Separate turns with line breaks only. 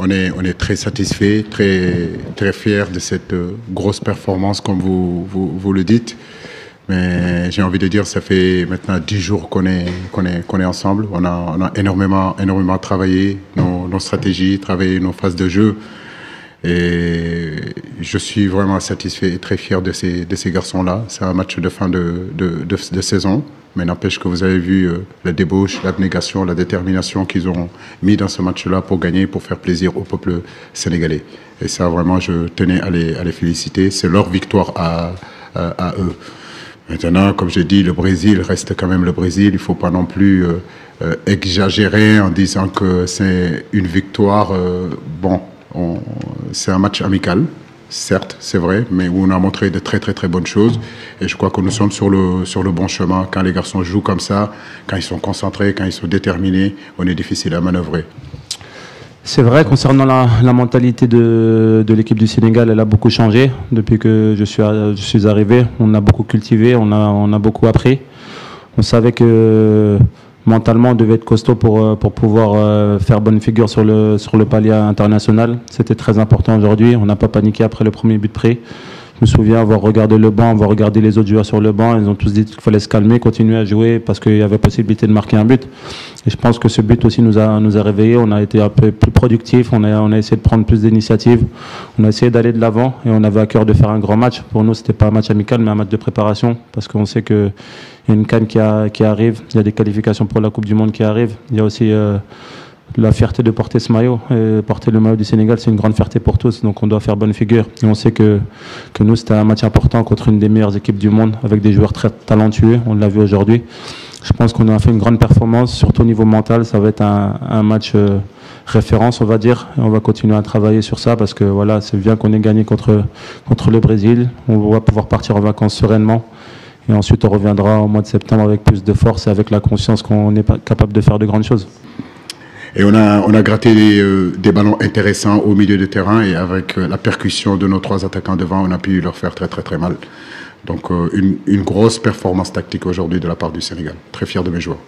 On est très satisfait, très fiers de cette grosse performance, comme vous le dites. Mais j'ai envie de dire, ça fait maintenant 10 jours qu'on est ensemble. On a énormément travaillé nos stratégies, travaillé nos phases de jeu. Et je suis vraiment satisfait et très fier de ces garçons-là. C'est un match de fin de saison. Mais n'empêche que vous avez vu la débauche, l'abnégation, la détermination qu'ils ont mis dans ce match-là pour gagner, pour faire plaisir au peuple sénégalais. Et ça, vraiment, je tenais à les féliciter. C'est leur victoire à eux. Maintenant, comme j'ai dit, le Brésil reste quand même le Brésil. Il ne faut pas non plus exagérer en disant que c'est une victoire. C'est un match amical, certes, c'est vrai, mais où on a montré de très bonnes choses. Et je crois que nous sommes sur le bon chemin. Quand les garçons jouent comme ça, quand ils sont concentrés, quand ils sont déterminés, on est difficile à manœuvrer.
C'est vrai, concernant la mentalité de l'équipe du Sénégal, elle a beaucoup changé depuis que je suis arrivé. On a beaucoup cultivé, on a beaucoup appris. On savait que mentalement, on devait être costaud pour pouvoir faire bonne figure sur le palier international. C'était très important aujourd'hui. On n'a pas paniqué après le premier but près. Je me souviens avoir regardé le banc, avoir regardé les autres joueurs sur le banc. Ils ont tous dit qu'il fallait se calmer, continuer à jouer parce qu'il y avait possibilité de marquer un but. Et je pense que ce but aussi nous a réveillés. On a été un peu plus productifs. On a essayé de prendre plus d'initiatives. On a essayé d'aller de l'avant et on avait à cœur de faire un grand match. Pour nous, c'était pas un match amical, mais un match de préparation parce qu'on sait qu'il y a une CAN qui arrive. Il y a des qualifications pour la Coupe du Monde qui arrivent. Il y a aussi la fierté de porter ce maillot. Et porter le maillot du Sénégal, c'est une grande fierté pour tous. Donc on doit faire bonne figure. Et on sait que nous, c'était un match important contre une des meilleures équipes du monde, avec des joueurs très talentueux. On l'a vu aujourd'hui. Je pense qu'on a fait une grande performance, surtout au niveau mental. Ça va être un match référence, on va dire. Et on va continuer à travailler sur ça parce que voilà, c'est bien qu'on ait gagné contre le Brésil. On va pouvoir partir en vacances sereinement. Et ensuite, on reviendra au mois de septembre avec plus de force et avec la conscience qu'on est capable de faire de grandes choses.
Et on a gratté des ballons intéressants au milieu de terrain et avec la percussion de nos 3 attaquants devant, on a pu leur faire très mal. Donc une grosse performance tactique aujourd'hui de la part du Sénégal. Très fier de mes joueurs.